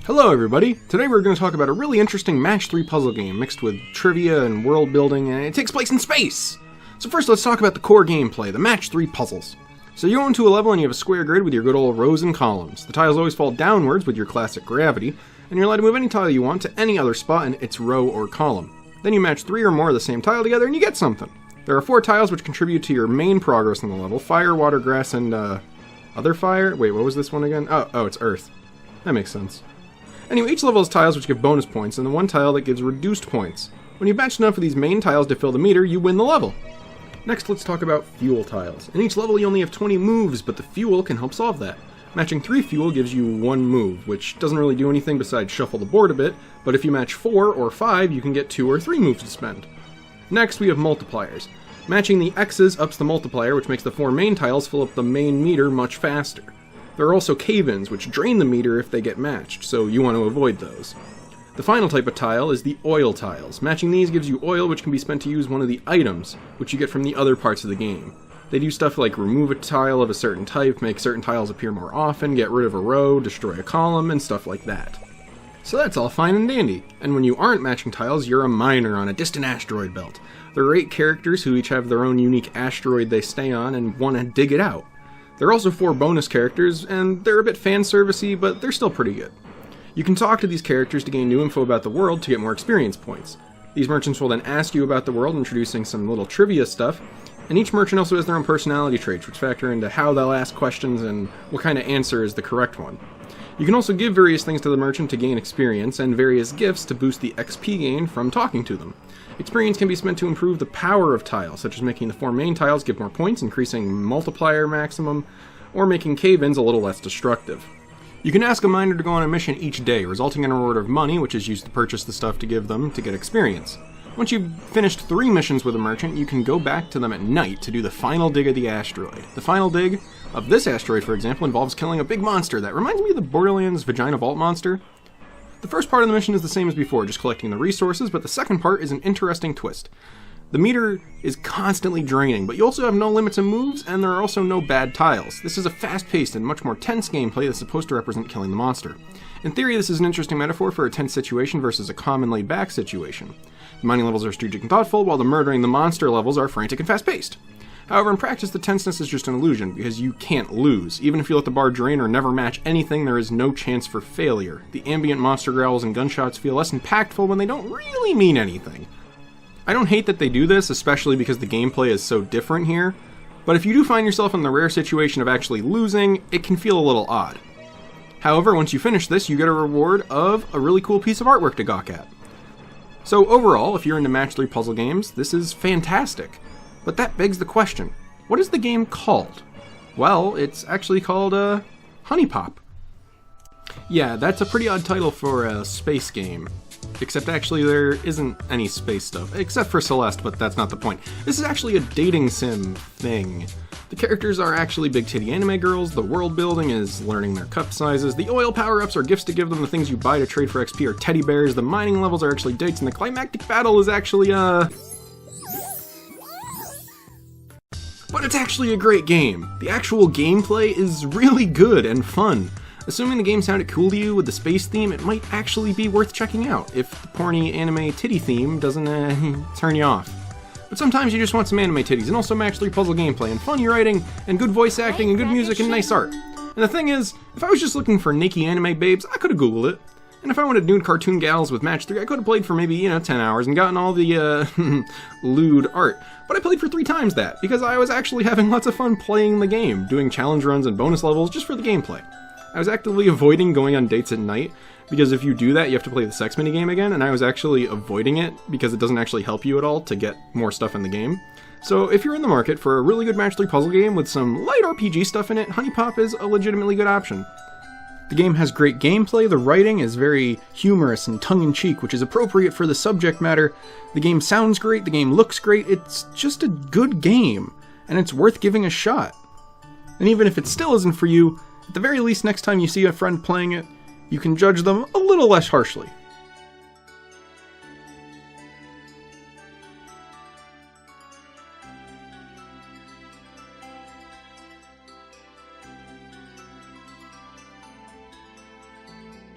Hello everybody! Today we're going to talk about a really interesting Match 3 puzzle game mixed with trivia and world building, and it takes place in space! So first let's talk about the core gameplay, the Match 3 puzzles. So you go into a level and you have a square grid with your good old rows and columns. The tiles always fall downwards with your classic gravity, and you're allowed to move any tile you want to any other spot in its row or column. Then you match 3 or more of the same tile together and you get something. There are 4 tiles which contribute to your main progress in the level: fire, water, grass, and other fire? Wait, what was this one again? Oh, it's earth. That makes sense. Anyway, each level has tiles which give bonus points, and the one tile that gives reduced points. When you've matched enough of these main tiles to fill the meter, you win the level. Next, let's talk about fuel tiles. In each level you only have 20 moves, but the fuel can help solve that. Matching 3 fuel gives you 1 move, which doesn't really do anything besides shuffle the board a bit, but if you match 4 or 5, you can get 2 or 3 moves to spend. Next, we have multipliers. Matching the X's ups the multiplier, which makes the 4 main tiles fill up the main meter much faster. There are also cave-ins, which drain the meter if they get matched, so you want to avoid those. The final type of tile is the oil tiles. Matching these gives you oil, which can be spent to use one of the items, which you get from the other parts of the game. They do stuff like remove a tile of a certain type, make certain tiles appear more often, get rid of a row, destroy a column, and stuff like that. So that's all fine and dandy. And when you aren't matching tiles, you're a miner on a distant asteroid belt. There are 8 characters who each have their own unique asteroid they stay on and want to dig it out. There are also 4 bonus characters, and they're a bit fan-servicey, but they're still pretty good. You can talk to these characters to gain new info about the world to get more experience points. These merchants will then ask you about the world, introducing some little trivia stuff, and each merchant also has their own personality traits, which factor into how they'll ask questions and what kind of answer is the correct one. You can also give various things to the merchant to gain experience, and various gifts to boost the XP gain from talking to them. Experience can be spent to improve the power of tiles, such as making the 4 main tiles give more points, increasing multiplier maximum, or making cave-ins a little less destructive. You can ask a miner to go on a mission each day, resulting in a reward of money, which is used to purchase the stuff to give them to get experience. Once you've finished 3 missions with a merchant, you can go back to them at night to do the final dig of the asteroid. The final dig of this asteroid, for example, involves killing a big monster that reminds me of the Borderlands Vagina Vault monster. The first part of the mission is the same as before, just collecting the resources, but the second part is an interesting twist. The meter is constantly draining, but you also have no limits of moves, and there are also no bad tiles. This is a fast-paced and much more tense gameplay that's supposed to represent killing the monster. In theory, this is an interesting metaphor for a tense situation versus a calm and laid-back situation. The mining levels are strategic and thoughtful, while the murdering the monster levels are frantic and fast-paced. However, in practice, the tenseness is just an illusion, because you can't lose. Even if you let the bar drain or never match anything, there is no chance for failure. The ambient monster growls and gunshots feel less impactful when they don't really mean anything. I don't hate that they do this, especially because the gameplay is so different here, but if you do find yourself in the rare situation of actually losing, it can feel a little odd. However, once you finish this, you get a reward of a really cool piece of artwork to gawk at. So overall, if you're into Match 3 puzzle games, this is fantastic. But that begs the question, what is the game called? Well, it's actually called, Honey Pop. Yeah, that's a pretty odd title for a space game. Except actually there isn't any space stuff, except for Celeste, but that's not the point. This is actually a dating sim thing. The characters are actually big titty anime girls, the world building is learning their cup sizes, the oil power-ups are gifts to give them, the things you buy to trade for XP are teddy bears, the mining levels are actually dates, and the climactic battle is actually, But it's actually a great game. The actual gameplay is really good and fun. Assuming the game sounded cool to you with the space theme, it might actually be worth checking out, if the porny anime titty theme doesn't turn you off. But sometimes you just want some anime titties, and also Match 3 puzzle gameplay, and funny writing, and good voice acting, and good music, and nice art. And the thing is, if I was just looking for naked anime babes, I could've googled it. And if I wanted nude cartoon gals with Match 3, I could've played for maybe, 10 hours and gotten all the, lewd art. But I played for 3 times that, because I was actually having lots of fun playing the game, doing challenge runs and bonus levels just for the gameplay. I was actively avoiding going on dates at night, because if you do that, you have to play the sex minigame again, and I was actually avoiding it, because it doesn't actually help you at all to get more stuff in the game. So if you're in the market for a really good Match 3 puzzle game with some light RPG stuff in it, Honey Pop is a legitimately good option. The game has great gameplay, the writing is very humorous and tongue-in-cheek, which is appropriate for the subject matter. The game sounds great, the game looks great, it's just a good game, and it's worth giving a shot. And even if it still isn't for you, at the very least next time you see a friend playing it, you can judge them a little less harshly.